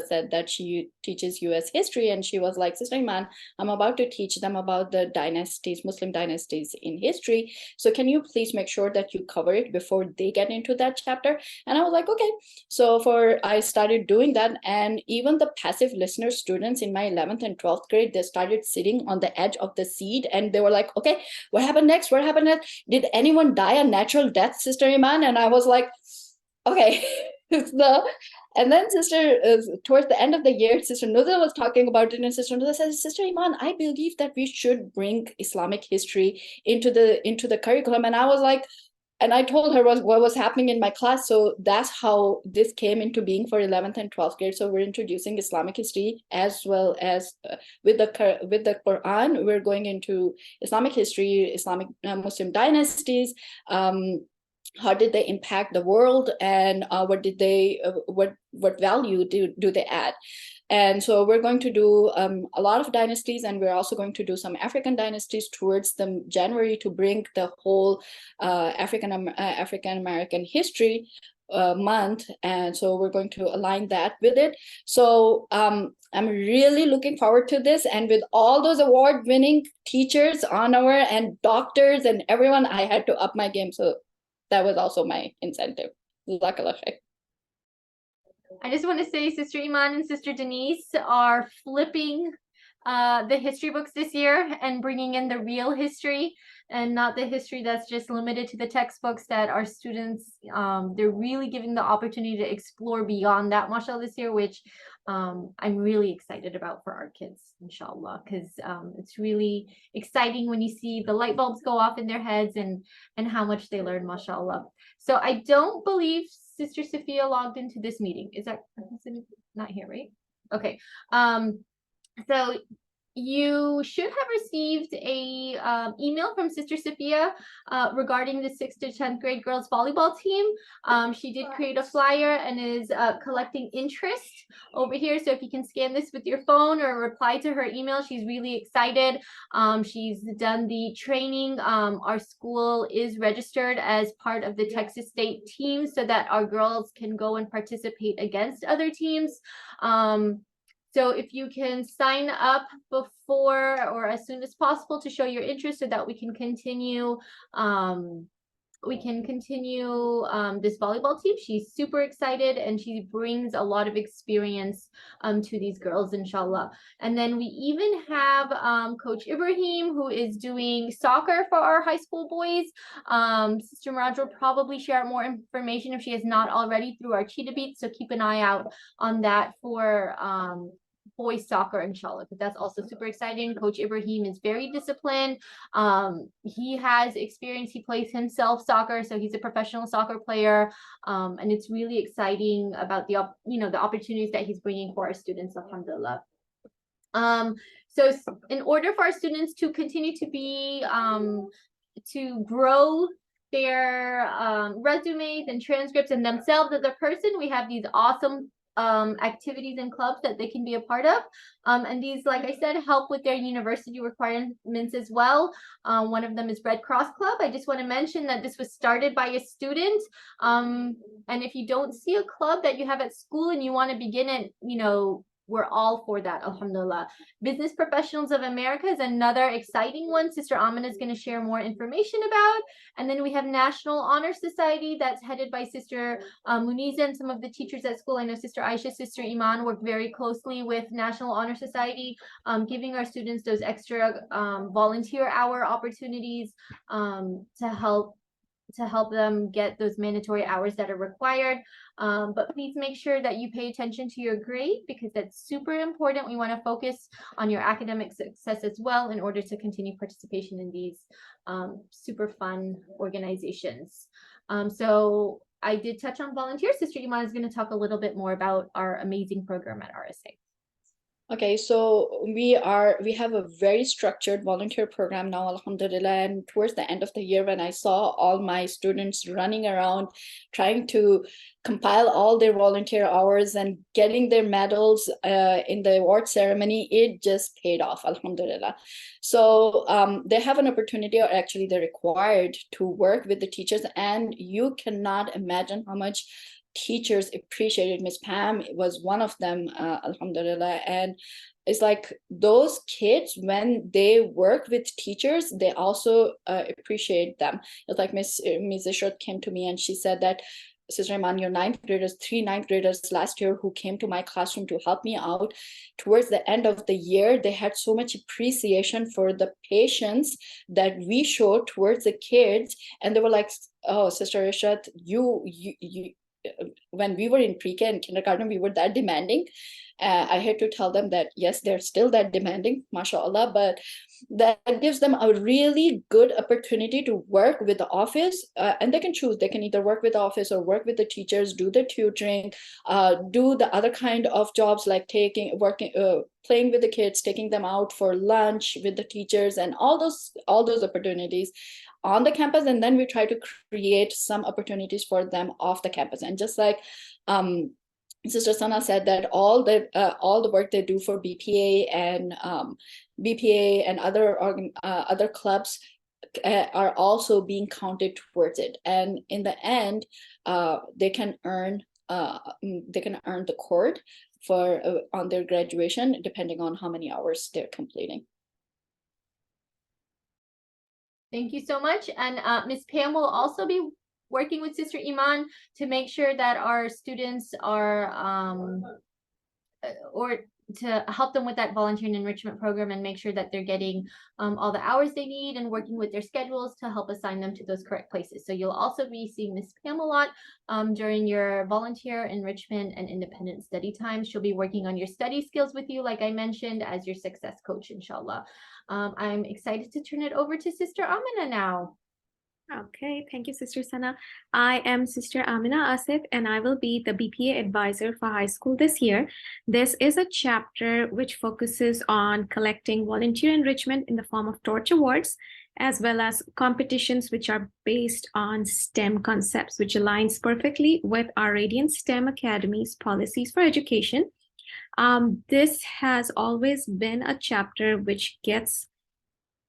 said that she teaches US history, and she was like, Sister Iman, I'm about to teach them about the dynasties, Muslim dynasties in history. So can you please make sure that you cover it before they get into that chapter? And I was like, okay. So I started doing that, and even the passive listener students in my 11th and 12th grade, they started sitting on the edge of the seat, and they were like, okay, what happened next? What happened next? Did anyone die a natural death, Sister Iman? And I was like, okay. And then towards the end of the year, Sister Nuda was talking about it, and Sister Nuda says, Sister Iman, I believe that we should bring Islamic history into the curriculum. And I was like, and I told her what was happening in my class. So that's how this came into being for 11th and 12th grade. So we're introducing Islamic history, as well as with the Quran, we're going into Islamic history, Islamic Muslim dynasties, how did they impact the world, and what value do they add? And so we're going to do a lot of dynasties, and we're also going to do some African dynasties towards the January to bring the whole African American history month. And so we're going to align that with it. So I'm really looking forward to this. And with all those award-winning teachers on and doctors and everyone, I had to up my game. So that was also my incentive. Jazakallah khair. I just want to say Sister Iman and Sister Denise are flipping the history books this year and bringing in the real history, and not the history that's just limited to the textbooks that our students, they're really giving the opportunity to explore beyond that, mashallah, this year, which I'm really excited about for our kids, inshallah, because it's really exciting when you see the light bulbs go off in their heads and how much they learn, mashallah. So I don't believe Sister Sophia logged into this meeting. Is that not here, right? Okay. So You should have received a email from Sister Sophia regarding the 6th to 10th grade girls volleyball team. She did create a flyer and is collecting interest over here. So if you can scan this with your phone or reply to her email, she's really excited. She's done the training. Our school is registered as part of the Texas State team so that our girls can go and participate against other teams. So if you can sign up before or as soon as possible to show your interest so that we can continue this volleyball team. She's super excited and she brings a lot of experience to these girls, inshallah. And then we even have Coach Ibrahim, who is doing soccer for our high school boys. Sister Miraj will probably share more information if she has not already through our Cheetah Beats, so keep an eye out on that for boys soccer, inshallah, because that's also super exciting. Coach Ibrahim is very disciplined. He has experience. He plays himself soccer, so he's a professional soccer player, and it's really exciting about the opportunities that he's bringing for our students, alhamdulillah. So in order for our students to continue to be to grow their resumes and transcripts and themselves as a person, we have these awesome activities and clubs that they can be a part of. And these, like I said, help with their university requirements as well. One of them is Red Cross Club. I just want to mention that this was started by a student. And if you don't see a club that you have at school and you want to begin it, we're all for that, alhamdulillah. Business Professionals of America is another exciting one. Sister Iman is going to share more information about. And then we have National Honor Society that's headed by Sister Muniza and some of the teachers at school. I know Sister Aisha, Sister Iman work very closely with National Honor Society, giving our students those extra volunteer hour opportunities to help them get those mandatory hours that are required. But please make sure that you pay attention to your grade because that's super important. We want to focus on your academic success as well in order to continue participation in these super fun organizations. So I did touch on volunteers. Sister Iman is going to talk a little bit more about our amazing program at RSA. Okay, so we have a very structured volunteer program now, alhamdulillah. And towards the end of the year, when I saw all my students running around trying to compile all their volunteer hours and getting their medals in the award ceremony, it just paid off, alhamdulillah. So they have an opportunity, or actually they're required to work with the teachers, and you cannot imagine how much teachers appreciated. Miss Pam was one of them, alhamdulillah. And it's like those kids, when they work with teachers, they also appreciate them. It's like Miss Ishrat came to me and she said that, Sister Iman, your three ninth graders last year who came to my classroom to help me out, towards the end of the year, they had so much appreciation for the patience that we showed towards the kids. And they were like, oh, Sister Ishrat, you when we were in pre-K and kindergarten, we were that demanding. I had to tell them that, yes, they're still that demanding, mashallah, but that gives them a really good opportunity to work with the office, and they can choose. They can either work with the office or work with the teachers, do the tutoring, do the other kind of jobs like playing with the kids, taking them out for lunch with the teachers, and all those opportunities on the campus. And then we try to create some opportunities for them off the campus. And just like Sister Sana said, that all the work they do for BPA and other clubs are also being counted towards it. And in the end, they can earn the cord for on their graduation, depending on how many hours they're completing. Thank you so much. And Ms. Pam will also be working with Sister Iman to make sure that our students are, or to help them with that volunteer and enrichment program and make sure that they're getting all the hours they need and working with their schedules to help assign them to those correct places. So you'll also be seeing Ms. Pam a lot during your volunteer enrichment and independent study time. She'll be working on your study skills with you, like I mentioned, as your success coach, inshallah. I'm excited to turn it over to Sister Amina now. Okay, thank you, Sister Sana. I am Sister Amina Asif, and I will be the BPA advisor for high school this year. This is a chapter which focuses on collecting volunteer enrichment in the form of torch awards, as well as competitions which are based on STEM concepts, which aligns perfectly with our Radiant STEM Academy's policies for education. This has always been a chapter which gets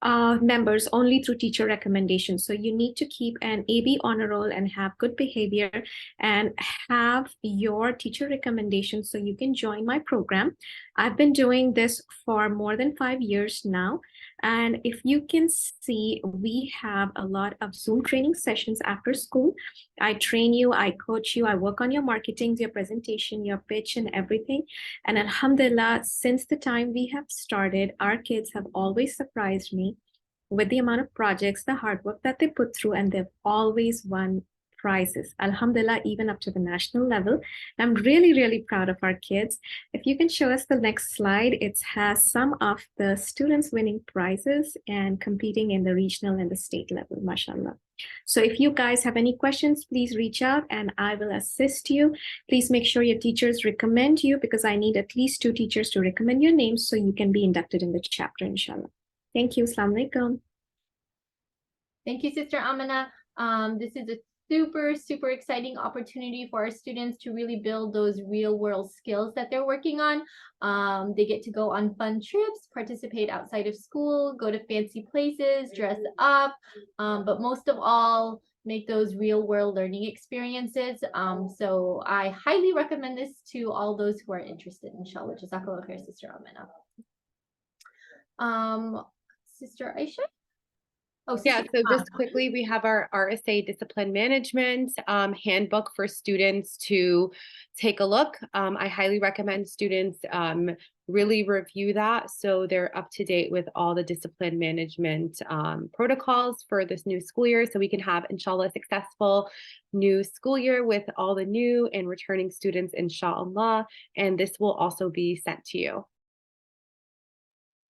members only through teacher recommendations. So you need to keep an AB honor roll and have good behavior and have your teacher recommendations so you can join my program. I've been doing this for more than 5 years now. And if you can see, we have a lot of Zoom training sessions after school. I train you, I coach you, I work on your marketing, your presentation, your pitch, and everything. And alhamdulillah, since the time we have started, our kids have always surprised me with the amount of projects, the hard work that they put through, and they've always won prizes. Alhamdulillah, even up to the national level. I'm really, really proud of our kids. If you can show us the next slide, it has some of the students winning prizes and competing in the regional and the state level, mashallah. So if you guys have any questions, please reach out and I will assist you. Please make sure your teachers recommend you, because I need at least 2 teachers to recommend your names so you can be inducted in the chapter, inshallah. Thank you. Assalamu alaikum. Thank you, Sister Amina. This is a super exciting opportunity for our students to really build those real world skills that they're working on. They get to go on fun trips, participate outside of school, go to fancy places, dress up, but most of all, make those real world learning experiences. So I highly recommend this to all those who are interested, inshallah. Jazakallah khair, Sister Amina. Sister Aisha? Oh, yeah, so just quickly, we have our RSA Discipline Management handbook for students to take a look. I highly recommend students really review that so they're up to date with all the discipline management protocols for this new school year, so we can have, inshallah, a successful new school year with all the new and returning students, inshallah. And this will also be sent to you.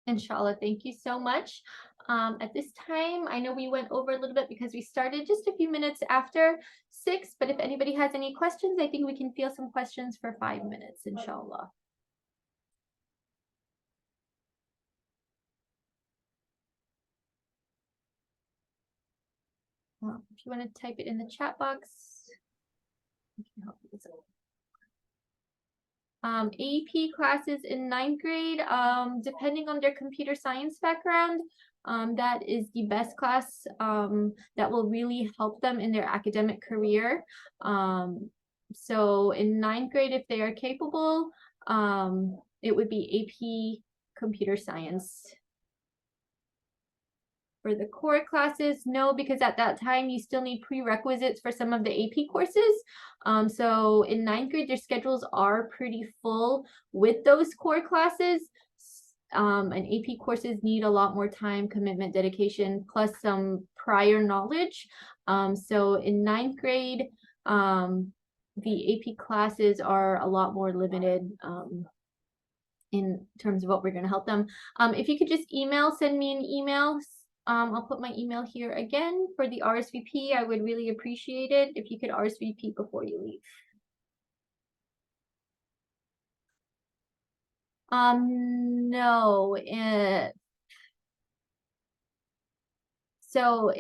Inshallah, thank you so much. At this time, I know we went over a little bit because we started just a few minutes after 6, but if anybody has any questions, I think we can field some questions for 5 minutes, inshallah. If you want to type it in the chat box, I can help you with it. AP classes in 9th grade, depending on their computer science background, that is the best class that will really help them in their academic career. So in 9th grade, if they are capable, it would be AP computer science. For the core classes, no, because at that time you still need prerequisites for some of the AP courses. So in 9th grade, their schedules are pretty full with those core classes. And AP courses need a lot more time, commitment, dedication, plus some prior knowledge. So in 9th grade, the AP classes are a lot more limited in terms of what we're going to help them. If you could just send me an email. I'll put my email here again for the RSVP. I would really appreciate it if you could RSVP before you leave. No. So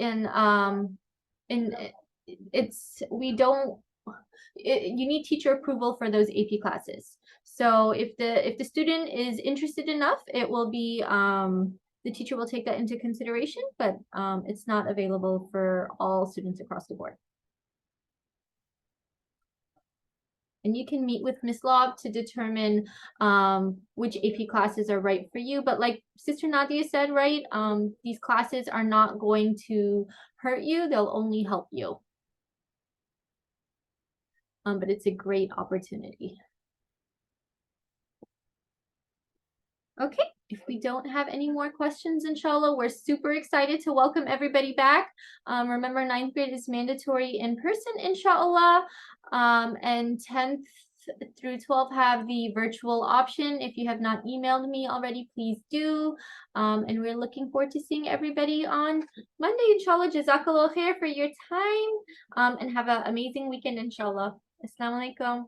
you need teacher approval for those AP classes. So if the student is interested enough, it will be the teacher will take that into consideration, but it's not available for all students across the board. And you can meet with Ms. Lob to determine which AP classes are right for you. But like Sister Nadia said, right, these classes are not going to hurt you. They'll only help you. But it's a great opportunity. Okay, if we don't have any more questions, inshallah, we're super excited to welcome everybody back. Remember, 9th grade is mandatory in person, inshallah, and 10th through 12 have the virtual option. If you have not emailed me already, please do. And we're looking forward to seeing everybody on Monday, inshallah. Jazakallah khair for your time. And have an amazing weekend, inshallah. Assalamu alaikum.